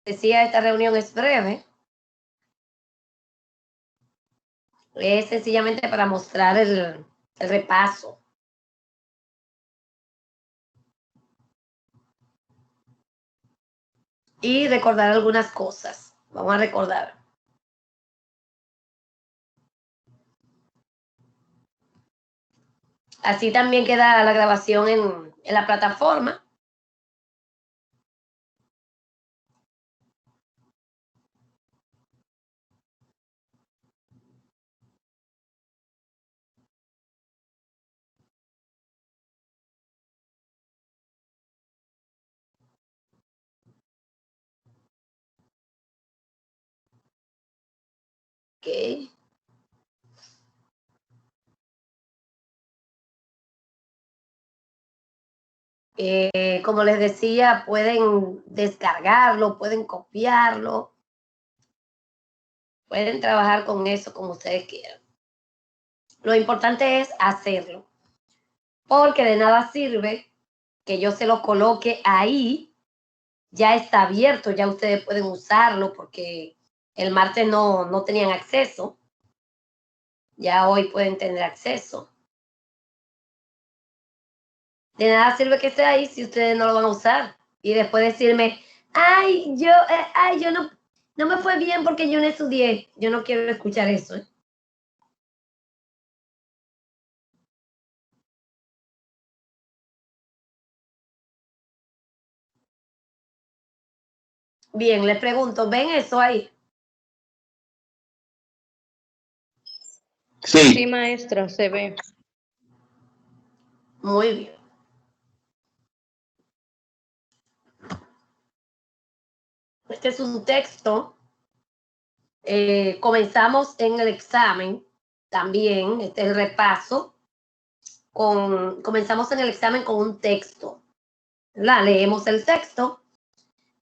decía, esta reunión es breve. Es sencillamente para mostrar el repaso. Y recordar algunas cosas. Vamos a recordar. Así también queda la grabación en la plataforma. Okay. Como les decía, pueden descargarlo, pueden copiarlo, pueden trabajar con eso como ustedes quieran. Lo importante es hacerlo, porque de nada sirve que yo se lo coloque ahí, ya está abierto, ya ustedes pueden usarlo, porque el martes no tenían acceso, ya hoy pueden tener acceso. De nada sirve que esté ahí si ustedes no lo van a usar. Y después decirme, ay, yo no me fue bien porque yo no estudié. Yo no quiero escuchar eso. Bien, les pregunto, ¿ven eso ahí? Sí. Sí, maestra, se ve. Muy bien. Este es un texto. Comenzamos en el examen también. Este es el repaso. Comenzamos en el examen con un texto. Leemos el texto.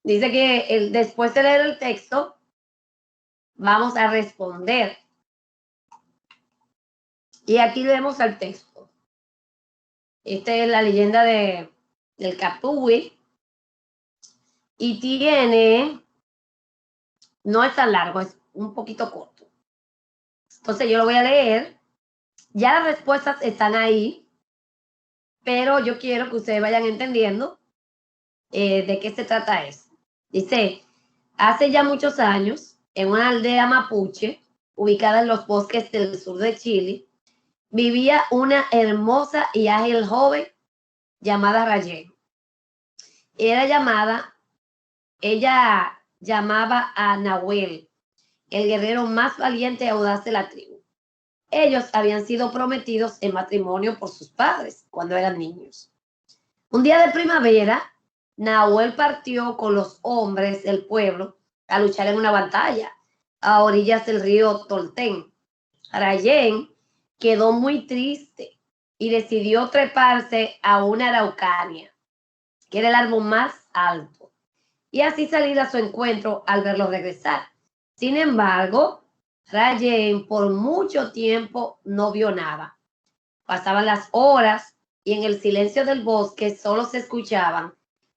Dice que después de leer el texto, vamos a responder. Y aquí leemos el texto. Esta es la leyenda del Capuwi. Y no es tan largo, es un poquito corto. Entonces yo lo voy a leer. Ya las respuestas están ahí, pero yo quiero que ustedes vayan entendiendo de qué se trata eso. Dice, hace ya muchos años, en una aldea mapuche, ubicada en los bosques del sur de Chile, vivía una hermosa y ágil joven llamada Rayén. Ella llamaba a Nahuel, el guerrero más valiente y audaz de la tribu. Ellos habían sido prometidos en matrimonio por sus padres cuando eran niños. Un día de primavera, Nahuel partió con los hombres del pueblo a luchar en una batalla a orillas del río Toltén. Rayén quedó muy triste y decidió treparse a una araucania, que era el árbol más alto, y así salir a su encuentro al verlo regresar. Sin embargo, Rayén por mucho tiempo no vio nada. Pasaban las horas y en el silencio del bosque solo se escuchaban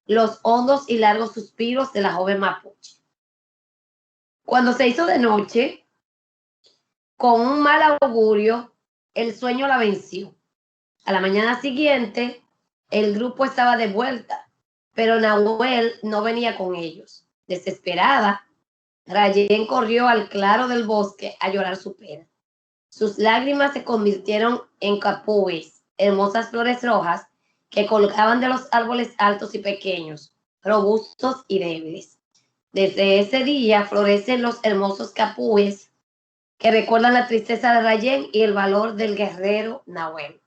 los hondos y largos suspiros de la joven mapuche. Cuando se hizo de noche, con un mal augurio, el sueño la venció. A la mañana siguiente, el grupo estaba de vuelta, pero Nahuel no venía con ellos. Desesperada, Rayén corrió al claro del bosque a llorar su pena. Sus lágrimas se convirtieron en capúes, hermosas flores rojas que colgaban de los árboles altos y pequeños, robustos y débiles. Desde ese día florecen los hermosos capúes que recuerdan la tristeza de Rayén y el valor del guerrero Nahuel.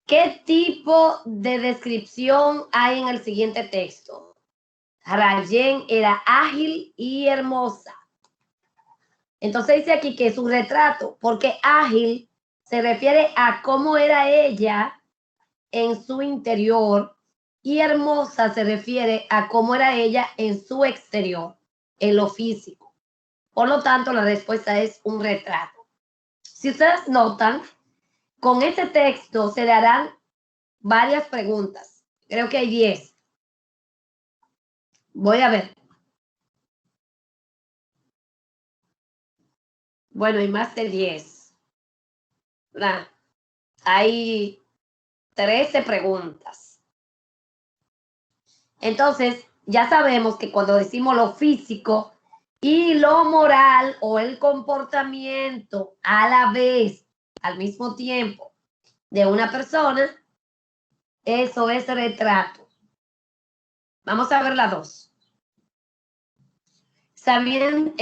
¿Qué tipo de descripción hay en el siguiente texto? Rayén era ágil y hermosa. Entonces dice aquí que es un retrato, porque ágil se refiere a cómo era ella en su interior y hermosa se refiere a cómo era ella en su exterior, en lo físico. Por lo tanto, la respuesta es un retrato. Si ustedes notan, con este texto se le harán varias preguntas. Creo que hay 10. Voy a ver. Bueno, hay más de 10. ¿Verdad? Hay 13 preguntas. Entonces, ya sabemos que cuando decimos lo físico y lo moral o el comportamiento a la vez, al mismo tiempo, de una persona, eso es retrato. Vamos a ver las dos. Saben,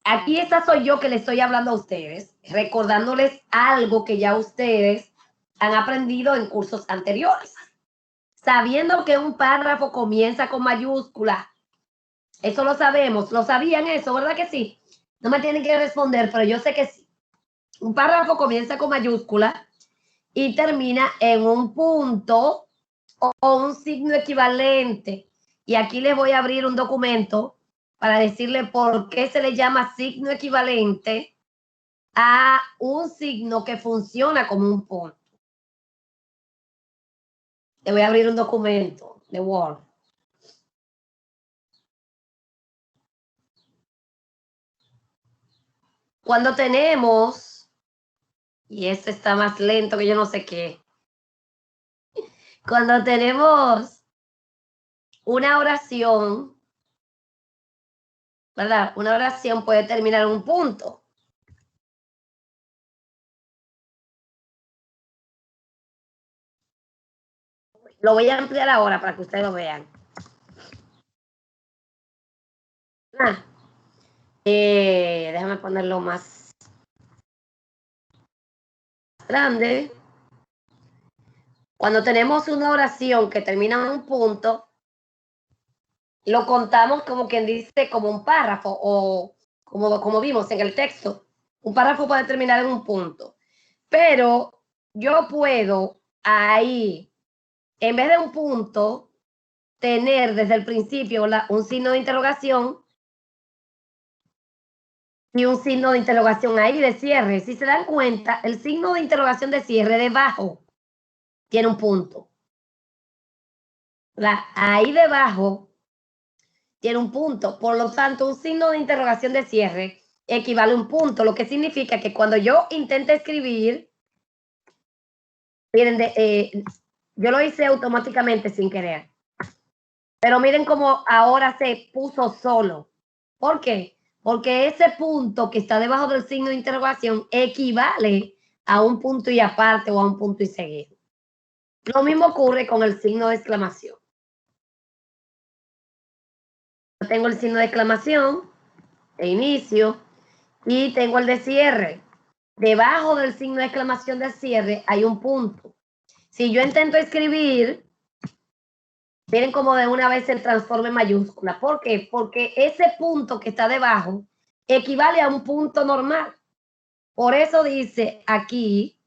aquí esta soy yo que le estoy hablando a ustedes, recordándoles algo que ya ustedes han aprendido en cursos anteriores. Sabiendo que un párrafo comienza con mayúscula, eso lo sabemos, lo sabían eso, ¿verdad que sí? No me tienen que responder, pero yo sé que sí. Un párrafo comienza con mayúscula y termina en un punto o un signo equivalente. Y aquí les voy a abrir un documento para decirle por qué se le llama signo equivalente a un signo que funciona como un punto. Le voy a abrir un documento de Word. Cuando tenemos, y esto está más lento que yo no sé qué, cuando tenemos una oración, ¿verdad? Una oración puede terminar en un punto. Lo voy a ampliar ahora para que ustedes lo vean. Ah, déjame ponerlo más grande. Cuando tenemos una oración que termina en un punto, lo contamos como quien dice, como un párrafo o como vimos en el texto. Un párrafo puede terminar en un punto. Pero yo puedo ahí, en vez de un punto, tener desde el principio un signo de interrogación y un signo de interrogación ahí de cierre. Si se dan cuenta, el signo de interrogación de cierre debajo tiene un punto. Ahí debajo tiene un punto. Por lo tanto, un signo de interrogación de cierre equivale a un punto, lo que significa que cuando yo intente escribir, miren, yo lo hice automáticamente sin querer. Pero miren cómo ahora se puso solo. ¿Por qué? Porque ese punto que está debajo del signo de interrogación equivale a un punto y aparte o a un punto y seguido. Lo mismo ocurre con el signo de exclamación. Yo tengo el signo de exclamación de inicio y tengo el de cierre. Debajo del signo de exclamación de cierre hay un punto. Si yo intento escribir, miren cómo de una vez se transforma en mayúscula. ¿Por qué? Porque ese punto que está debajo equivale a un punto normal. Por eso dice aquí,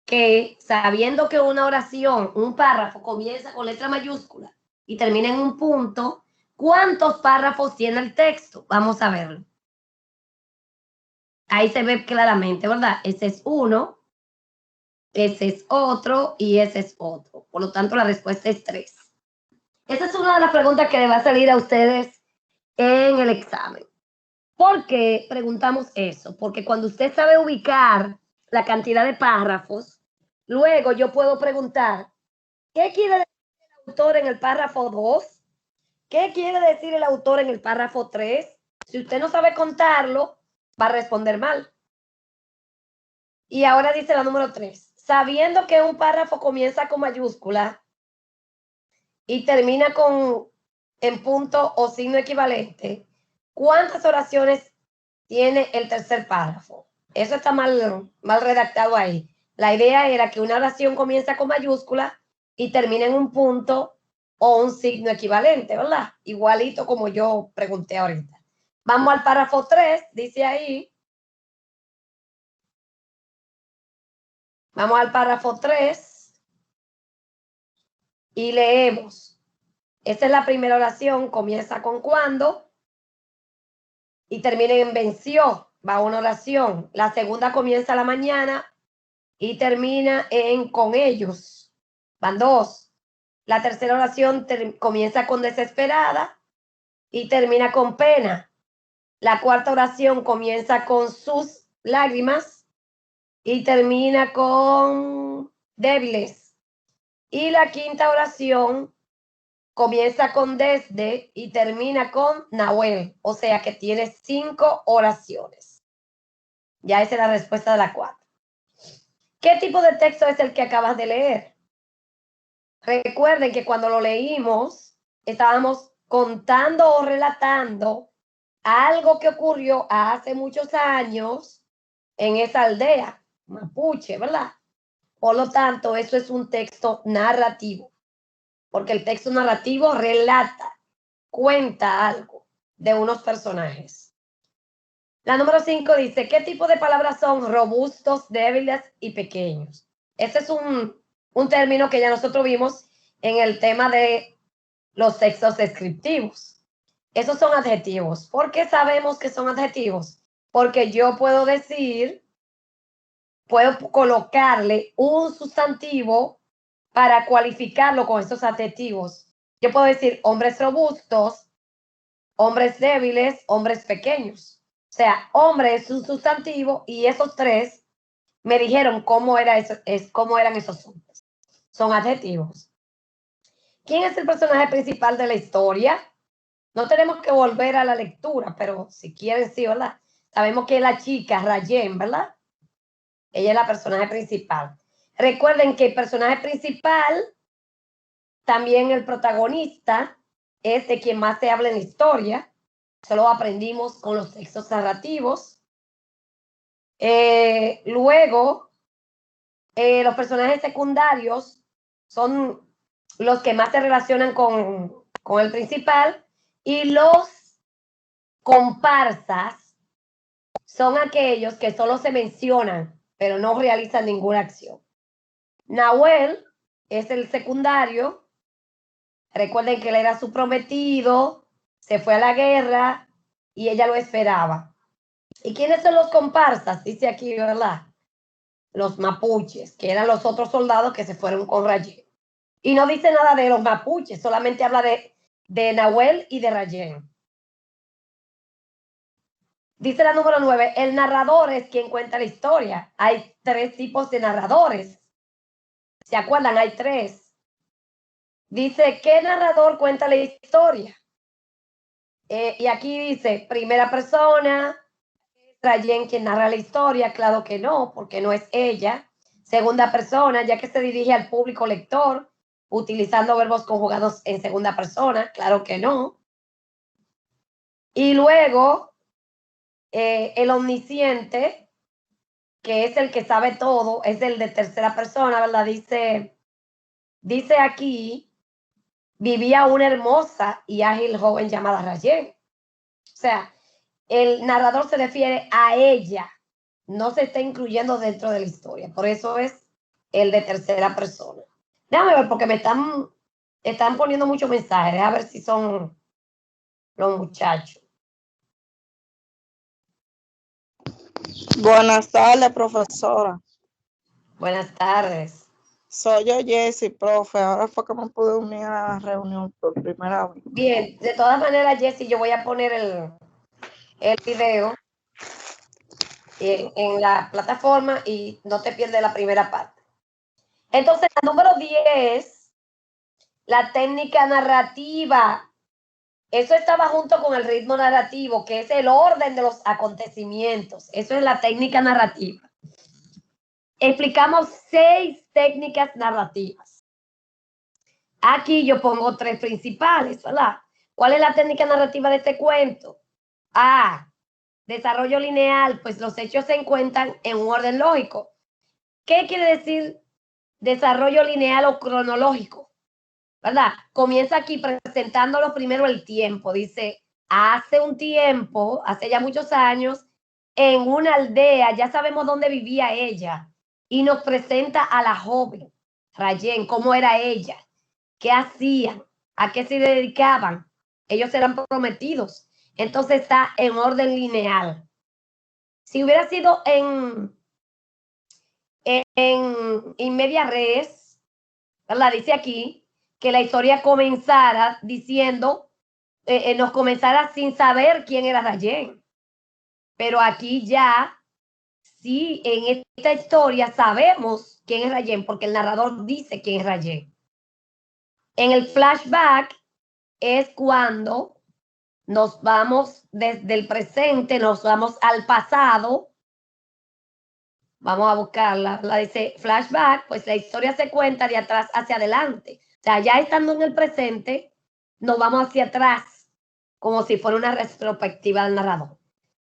que sabiendo que una oración, un párrafo comienza con letra mayúscula y termina en un punto, ¿cuántos párrafos tiene el texto? Vamos a verlo. Ahí se ve claramente, ¿verdad? Ese es uno, ese es otro y ese es otro. Por lo tanto, la respuesta es 3. Esa es una de las preguntas que le va a salir a ustedes en el examen. ¿Por qué preguntamos eso? Porque cuando usted sabe ubicar la cantidad de párrafos, luego yo puedo preguntar, ¿qué quiere decir el autor en el párrafo 2? ¿Qué quiere decir el autor en el párrafo 3? Si usted no sabe contarlo, va a responder mal. Y ahora dice la número 3. Sabiendo que un párrafo comienza con mayúscula y termina en punto o signo equivalente, ¿cuántas oraciones tiene el tercer párrafo? Eso está mal redactado ahí. La idea era que una oración comienza con mayúscula y termina en un punto o un signo equivalente, ¿verdad? Igualito como yo pregunté ahorita. Vamos al párrafo 3, dice ahí. Vamos al párrafo 3 y leemos. Esta es la primera oración, comienza con cuando y termina en venció, va una oración. La segunda comienza a la mañana y termina en con ellos, van 2. La tercera oración comienza con desesperada y termina con pena. La cuarta oración comienza con sus lágrimas y termina con débiles. Y la quinta oración comienza con desde y termina con Nahuel. O sea que tiene 5 oraciones. Ya esa es la respuesta de la 4. ¿Qué tipo de texto es el que acabas de leer? Recuerden que cuando lo leímos, estábamos contando o relatando algo que ocurrió hace muchos años en esa aldea mapuche, ¿verdad? Por lo tanto, eso es un texto narrativo, porque el texto narrativo relata, cuenta algo de unos personajes. La número 5 dice, ¿qué tipo de palabras son robustos, débiles y pequeños? Ese es un término que ya nosotros vimos en el tema de los textos descriptivos. Esos son adjetivos. ¿Por qué sabemos que son adjetivos? Porque yo puedo decir, puedo colocarle un sustantivo para cualificarlo con estos adjetivos. Yo puedo decir hombres robustos, hombres débiles, hombres pequeños. O sea, hombre es un sustantivo y esos tres me dijeron cómo eran esos hombres. Son adjetivos. ¿Quién es el personaje principal de la historia? No tenemos que volver a la lectura, pero si quieren, sí, ¿verdad? Sabemos que es la chica, Rayen, ¿verdad? Ella es la personaje principal. Recuerden que el personaje principal, también el protagonista, es de quien más se habla en la historia. Eso lo aprendimos con los textos narrativos. Luego, los personajes secundarios son los que más se relacionan con el principal y los comparsas son aquellos que solo se mencionan, pero no realizan ninguna acción. Nahuel es el secundario. Recuerden que él era su prometido, se fue a la guerra y ella lo esperaba. ¿Y quiénes son los comparsas? Dice aquí, ¿verdad? Los mapuches, que eran los otros soldados que se fueron con Rayen. Y no dice nada de los mapuches, solamente habla de Nahuel y de Rayen. Dice la número 9, el narrador es quien cuenta la historia. Hay 3 tipos de narradores. ¿Se acuerdan? Hay 3. Dice, ¿qué narrador cuenta la historia? Y aquí dice, primera persona, Rayen quien narra la historia, claro que no, porque no es ella. Segunda persona, ya que se dirige al público lector, utilizando verbos conjugados en segunda persona, claro que no. Y luego, el omnisciente, que es el que sabe todo, es el de tercera persona, ¿verdad? Dice aquí, vivía una hermosa y ágil joven llamada Rayen. O sea, el narrador se refiere a ella, no se está incluyendo dentro de la historia. Por eso es el de tercera persona. Déjame ver, porque me están poniendo muchos mensajes. A ver si son los muchachos. Buenas tardes, profesora. Buenas tardes. Soy yo, Jessy, profe. Ahora fue que me pude unir a la reunión por primera vez. Bien, de todas maneras, Jessy, yo voy a poner el video en la plataforma y no te pierdes la primera parte. Entonces, la número 10, la técnica narrativa. Eso estaba junto con el ritmo narrativo, que es el orden de los acontecimientos. Eso es la técnica narrativa. Explicamos 6 técnicas narrativas. Aquí yo pongo 3 principales, ¿verdad? ¿Cuál es la técnica narrativa de este cuento? Desarrollo lineal, pues los hechos se encuentran en un orden lógico. ¿Qué quiere decir desarrollo lineal o cronológico? ¿Verdad? Comienza aquí presentándolo primero el tiempo. Dice, hace un tiempo, hace ya muchos años, en una aldea, ya sabemos dónde vivía ella, y nos presenta a la joven, Rayen, cómo era ella, qué hacían, a qué se dedicaban. Ellos eran prometidos. Entonces está en orden lineal. Si hubiera sido en media res, ¿verdad? Dice aquí que la historia comenzara diciendo nos comenzara sin saber quién era Rayen. Pero aquí ya, sí, en esta historia sabemos quién es Rayen, porque el narrador dice quién es Rayen. En el flashback es cuando nos vamos desde el presente, nos vamos al pasado. Vamos a buscarla. La dice flashback, pues la historia se cuenta de atrás hacia adelante. O sea, ya estando en el presente, nos vamos hacia atrás, como si fuera una retrospectiva del narrador.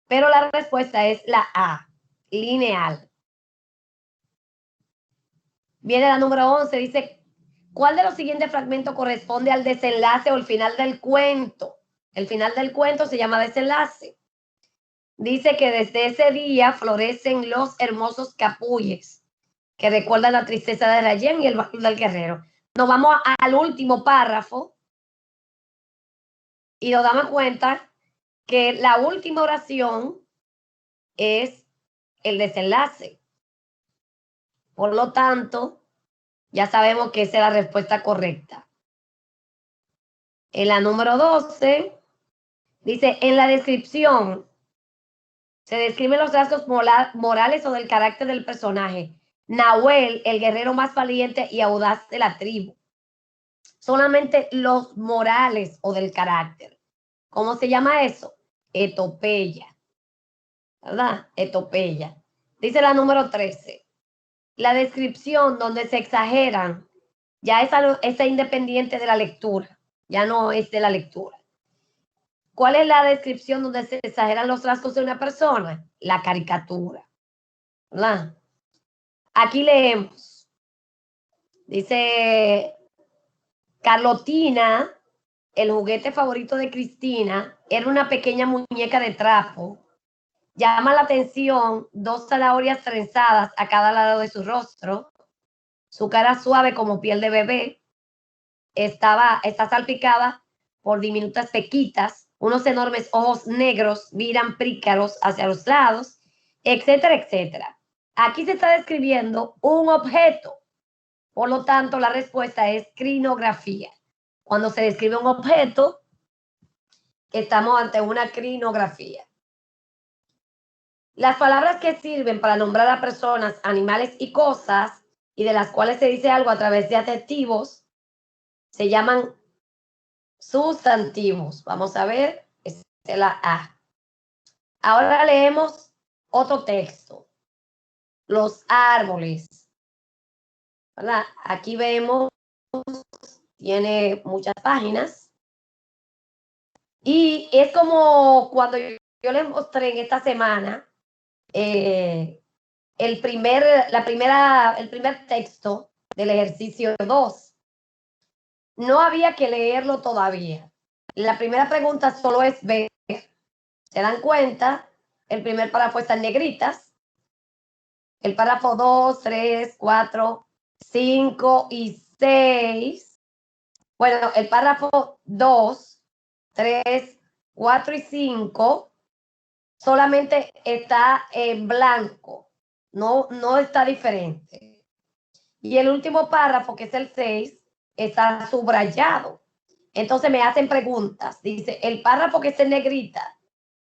Pero la respuesta es la A, lineal. Viene la número 11, dice, ¿cuál de los siguientes fragmentos corresponde al desenlace o el final del cuento? El final del cuento se llama desenlace. Dice que desde ese día florecen los hermosos capulles, que recuerdan la tristeza de Rayen y el valor del guerrero. Nos vamos al último párrafo y nos damos cuenta que la última oración es el desenlace. Por lo tanto, ya sabemos que esa es la respuesta correcta. En la número 12, dice, en la descripción se describen los rasgos morales o del carácter del personaje. Nahuel, el guerrero más valiente y audaz de la tribu. Solamente los morales o del carácter. ¿Cómo se llama eso? Etopeya. ¿Verdad? Etopeya. Dice la número 13. La descripción donde se exageran, ya esa independiente de la lectura, ya no es de la lectura. ¿Cuál es la descripción donde se exageran los rasgos de una persona? La caricatura. ¿Verdad? Aquí leemos. Dice, Carlotina, el juguete favorito de Cristina, era una pequeña muñeca de trapo. Llama la atención 2 zanahorias trenzadas a cada lado de su rostro. Su cara suave como piel de bebé está salpicada por diminutas pequitas. Unos enormes ojos negros miran pícaros hacia los lados, etcétera, etcétera. Aquí se está describiendo un objeto. Por lo tanto, la respuesta es crinografía. Cuando se describe un objeto, estamos ante una crinografía. Las palabras que sirven para nombrar a personas, animales y cosas, y de las cuales se dice algo a través de adjetivos, se llaman sustantivos. Vamos a ver, esta es la A. Ahora leemos otro texto. Los árboles. ¿Verdad? Aquí vemos, tiene muchas páginas. Y es como cuando yo les mostré en esta semana el primer texto del ejercicio 2. No había que leerlo todavía. La primera pregunta solo es ver. ¿Se dan cuenta? El primer párrafo está en negritas. El párrafo 2, 3, 4, 5 y 6. Bueno, el párrafo 2, 3, 4 y 5 solamente está en blanco. No está diferente. Y el último párrafo, que es el 6, está subrayado. Entonces me hacen preguntas. Dice, el párrafo que está en negrita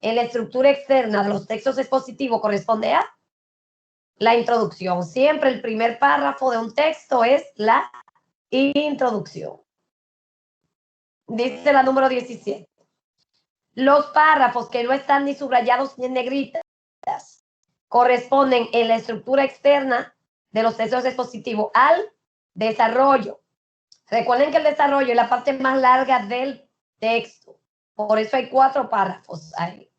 en la estructura externa de los textos expositivos corresponde a la introducción. Siempre el primer párrafo de un texto es la introducción. Dice la número 17. Los párrafos que no están ni subrayados ni en negritas corresponden en la estructura externa de los textos expositivos al desarrollo. Recuerden que el desarrollo es la parte más larga del texto. Por eso hay 4 párrafos ahí.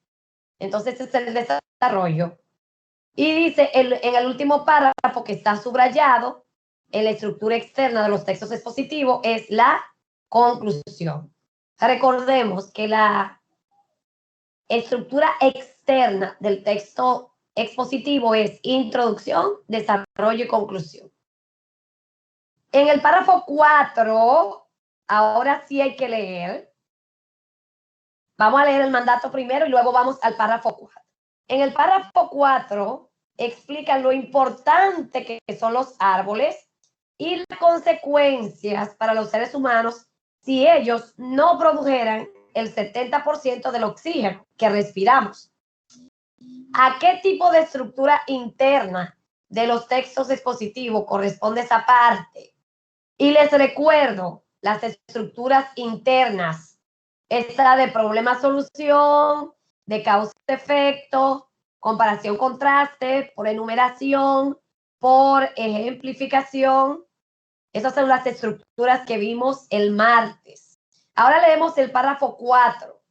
Entonces, ese es el desarrollo. Y dice en el último párrafo que está subrayado, en la estructura externa de los textos expositivos, es la conclusión. Recordemos que la estructura externa del texto expositivo es introducción, desarrollo y conclusión. En el párrafo 4, ahora sí hay que leer. Vamos a leer el mandato primero y luego vamos al párrafo 4. En el párrafo 4 explica lo importante que son los árboles y las consecuencias para los seres humanos si ellos no produjeran el 70% del oxígeno que respiramos. ¿A qué tipo de estructura interna de los textos expositivos corresponde esa parte? Y les recuerdo, las estructuras internas, esta de problema-solución, de causa-efecto, comparación-contraste, por enumeración, por ejemplificación. Esas son las estructuras que vimos el martes. Ahora leemos el párrafo 4.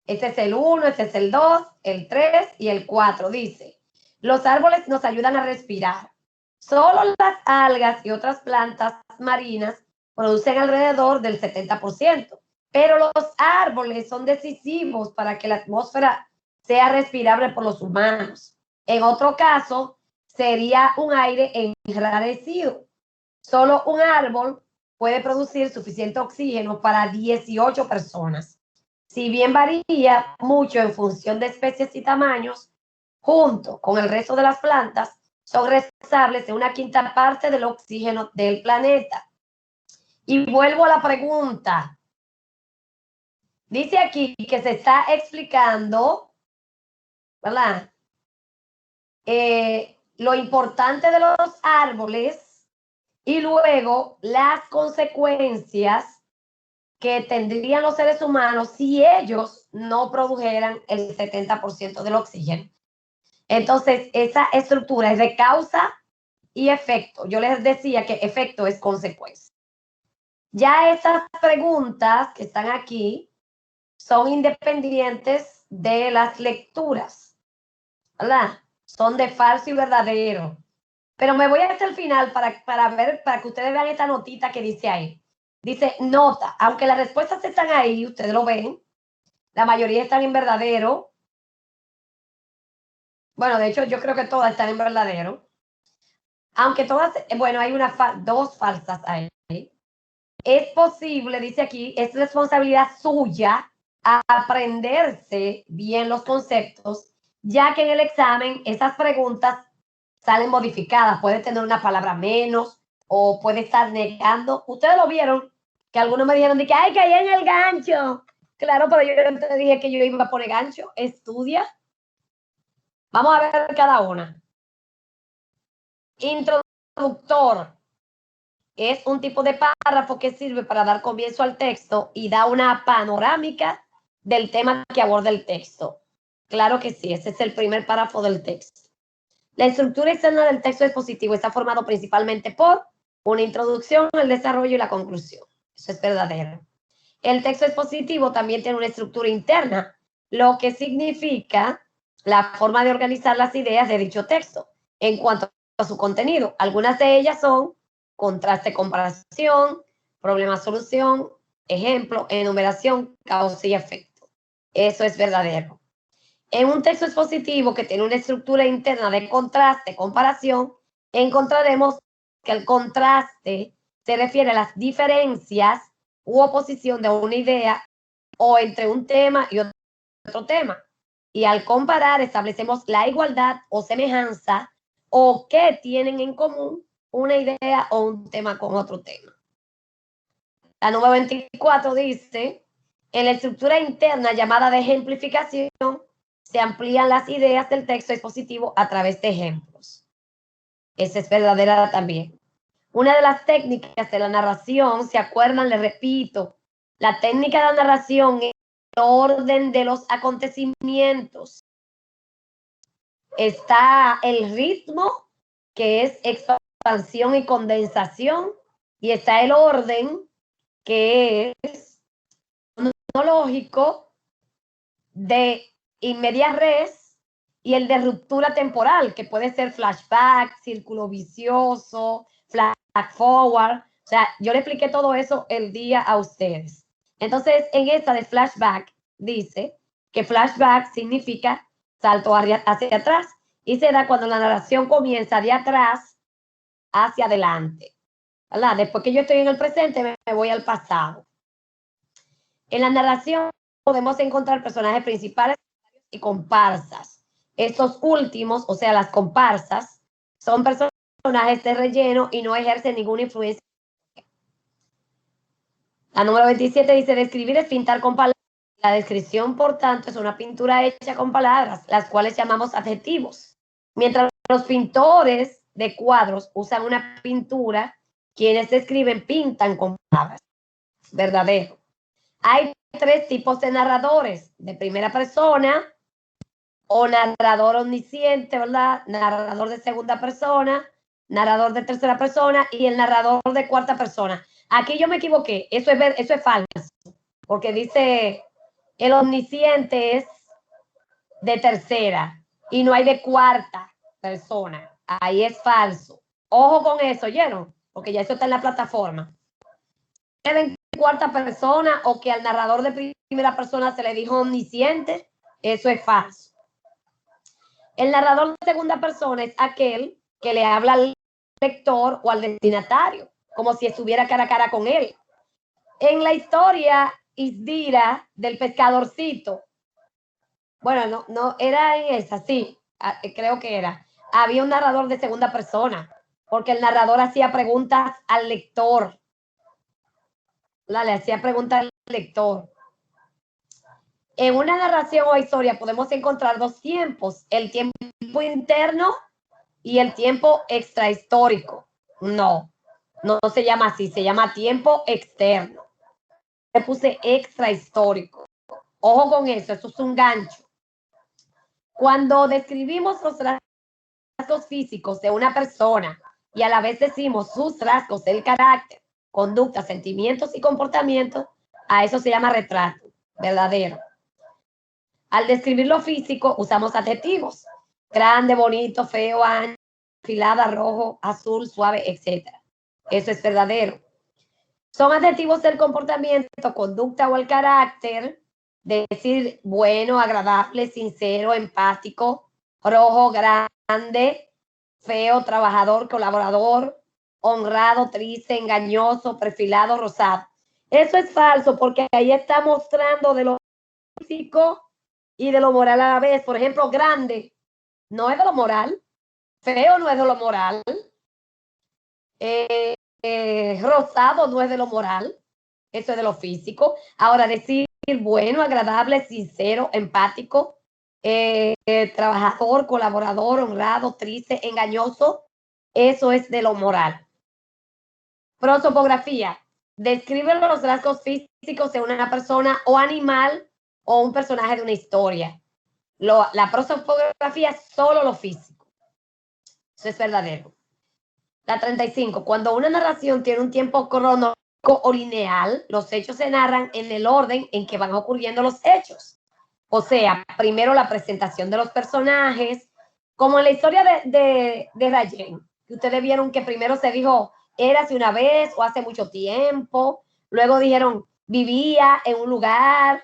Este es el 1, este es el 2, el 3 y el 4. Dice, los árboles nos ayudan a respirar. Solo las algas y otras plantas marinas producen alrededor del 70%, pero los árboles son decisivos para que la atmósfera sea respirable por los humanos. En otro caso, sería un aire enrarecido. Solo un árbol puede producir suficiente oxígeno para 18 personas. Si bien varía mucho en función de especies y tamaños, junto con el resto de las plantas, son responsables de una quinta parte del oxígeno del planeta. Y vuelvo a la pregunta. Dice aquí que se está explicando, ¿verdad? Lo importante de los árboles y luego las consecuencias que tendrían los seres humanos si ellos no produjeran el 70% del oxígeno. Entonces, esa estructura es de causa y efecto. Yo les decía que efecto es consecuencia. Ya esas preguntas que están aquí son independientes de las lecturas, ¿verdad? Son de falso y verdadero. Pero me voy hasta el final para que ustedes vean esta notita que dice ahí. Dice, nota, aunque las respuestas están ahí, ustedes lo ven, la mayoría están en verdadero. Bueno, de hecho, yo creo que todas están en verdadero. Aunque todas, bueno, hay dos falsas ahí. Es posible, dice aquí, es responsabilidad suya aprenderse bien los conceptos, ya que en el examen esas preguntas salen modificadas. Puede tener una palabra menos o puede estar negando. Ustedes lo vieron, que algunos me dijeron de que, ay, caí en el gancho. Claro, pero yo te dije que yo iba a poner gancho. Estudia. Vamos a ver cada una. Introductor. Es un tipo de párrafo que sirve para dar comienzo al texto y da una panorámica del tema que aborda el texto. Claro que sí, ese es el primer párrafo del texto. La estructura externa del texto expositivo está formado principalmente por una introducción, el desarrollo y la conclusión. Eso es verdadero. El texto expositivo también tiene una estructura interna, lo que significa la forma de organizar las ideas de dicho texto en cuanto a su contenido. Algunas de ellas son contraste, comparación, problema, solución, ejemplo, enumeración, causa y efecto. Eso es verdadero. En un texto expositivo que tiene una estructura interna de contraste, comparación, encontraremos que el contraste se refiere a las diferencias u oposición de una idea o entre un tema y otro tema. Y al comparar establecemos la igualdad o semejanza o qué tienen en común una idea o un tema con otro tema. La número 24 dice, en la estructura interna llamada de ejemplificación, se amplían las ideas del texto expositivo a través de ejemplos. Esa es verdadera también. Una de las técnicas de la narración, ¿se acuerdan? Les repito, la técnica de la narración es el orden de los acontecimientos. Está el ritmo, que es expansión y condensación, y está el orden, que es cronológico, de inmedia res, y el de ruptura temporal, que puede ser flashback, círculo vicioso, flash forward. O sea, yo le expliqué todo eso el día a ustedes. Entonces, en esta de flashback, dice que flashback significa salto hacia atrás y se da cuando la narración comienza de atrás hacia adelante, ¿verdad? Después que yo estoy en el presente, me voy al pasado. En la narración podemos encontrar personajes principales y comparsas. Estos últimos, o sea, las comparsas, son personajes de relleno y no ejercen ninguna influencia. La número 27 dice, describir es pintar con palabras. La descripción, por tanto, es una pintura hecha con palabras, las cuales llamamos adjetivos. Mientras los pintores de cuadros usan una pintura, quienes describen pintan con palabras. Verdadero. Hay 3 tipos de narradores, de primera persona o narrador omnisciente, ¿verdad? Narrador de segunda persona, narrador de tercera persona y el narrador de cuarta persona. Aquí yo me equivoqué, eso es falso, porque dice el omnisciente es de tercera y no hay de cuarta persona. Ahí es falso. Ojo con eso, ¿oyeron? Porque ya eso está en la plataforma. En cuarta persona o que al narrador de primera persona se le dijo omnisciente, eso es falso. El narrador de segunda persona es aquel que le habla al lector o al destinatario, como si estuviera cara a cara con él. En la historia Isdira del pescadorcito, bueno, no era en esa, sí, creo que era. Había un narrador de segunda persona, porque el narrador hacía preguntas al lector. Le hacía preguntas al lector. En una narración o historia podemos encontrar 2 tiempos, el tiempo interno y el tiempo extrahistórico. No se llama así, se llama tiempo externo. Le puse extrahistórico. Ojo con eso es un gancho. Cuando describimos los rasgos físicos de una persona y a la vez decimos sus rasgos del carácter, conductas, sentimientos y comportamientos, a eso se llama retrato verdadero. Al describir lo físico usamos adjetivos: grande, bonito, feo, ancho, afilada, rojo, azul, suave, etc. Eso es verdadero. Son adjetivos del comportamiento, conducta o el carácter, de decir bueno, agradable, sincero, empático, rojo, grande, feo, trabajador, colaborador, honrado, triste, engañoso, perfilado, rosado. Eso es falso porque ahí está mostrando de lo físico y de lo moral a la vez. Por ejemplo, grande no es de lo moral, feo no es de lo moral, rosado no es de lo moral, eso es de lo físico. Ahora, decir bueno, agradable, sincero, empático, trabajador, colaborador, honrado, triste, engañoso, eso es de lo moral. Prosopografía. Describe los rasgos físicos de una persona o animal o un personaje de una historia. La prosopografía es solo lo físico. Eso es verdadero. La 35. Cuando una narración tiene un tiempo cronológico o lineal, los hechos se narran en el orden en que van ocurriendo los hechos. O sea, primero la presentación de los personajes, como en la historia de Rayen, que ustedes vieron que primero se dijo, érase una vez o hace mucho tiempo, luego dijeron, vivía en un lugar,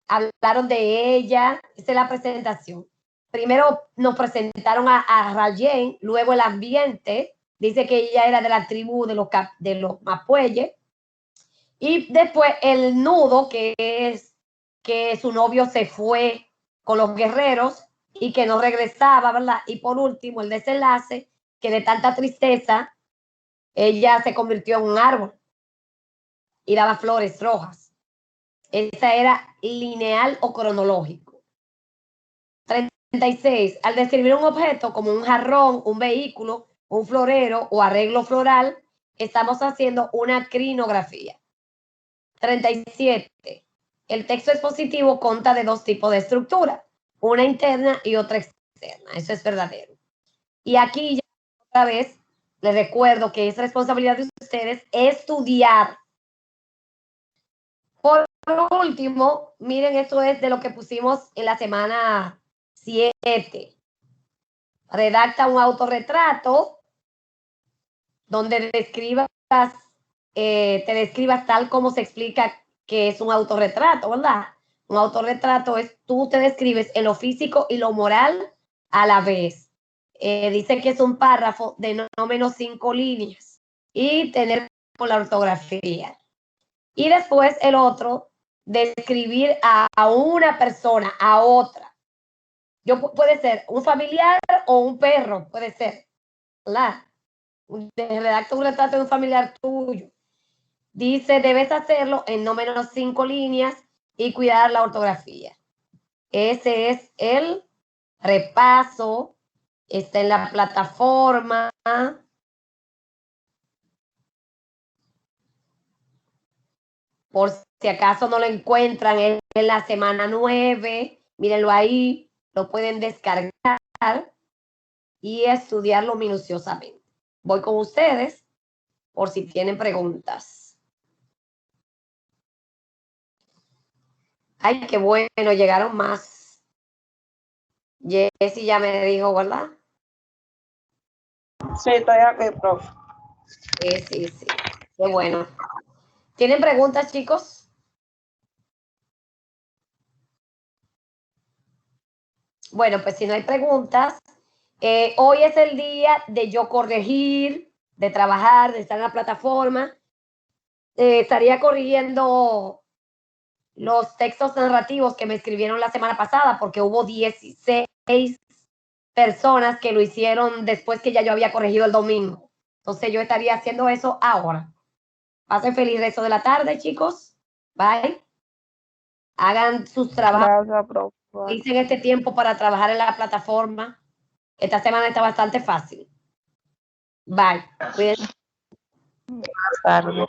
hablaron de ella, esa es la presentación. Primero nos presentaron a Rayen, luego el ambiente, dice que ella era de la tribu de los Mapueyes, y después el nudo, que es que su novio se fue con los guerreros y que no regresaba, ¿verdad? Y por último, el desenlace, que de tanta tristeza, ella se convirtió en un árbol y daba flores rojas. Esa era lineal o cronológico. 36. Al describir un objeto como un jarrón, un vehículo, un florero o arreglo floral, estamos haciendo una crinografía. 37. El texto expositivo consta de 2 tipos de estructura, una interna y otra externa. Eso es verdadero. Y aquí ya otra vez les recuerdo que es responsabilidad de ustedes estudiar. Por último, miren, esto es de lo que pusimos en la semana 7. Redacta un autorretrato donde te describas tal como se explica que es un autorretrato, ¿verdad? Un autorretrato es tú te describes en lo físico y lo moral a la vez. Dice que es un párrafo de no menos 5 líneas y tener con la ortografía. Y después el otro, describir a una persona, a otra. Puede ser un familiar o un perro, puede ser, ¿verdad? Redacta un retrato de un familiar tuyo. Dice, debes hacerlo en no menos 5 líneas y cuidar la ortografía. Ese es el repaso. Está en la plataforma. Por si acaso no lo encuentran en la semana 9, mírenlo ahí, lo pueden descargar y estudiarlo minuciosamente. Voy con ustedes por si tienen preguntas. Ay, qué bueno, llegaron más. Jessy ya me dijo, ¿verdad? Sí, estoy aquí, profe. Sí. Qué bueno. ¿Tienen preguntas, chicos? Bueno, pues si no hay preguntas, hoy es el día de yo corregir, de trabajar, de estar en la plataforma. Estaría corrigiendo los textos narrativos que me escribieron la semana pasada, porque hubo 16 personas que lo hicieron después que ya yo había corregido el domingo. Entonces yo estaría haciendo eso ahora. Pasen feliz resto de la tarde, chicos. Bye. Hagan sus trabajos. Gracias, profe. Utilicen este tiempo para trabajar en la plataforma. Esta semana está bastante fácil. Bye. Cuídense. Buenas tardes.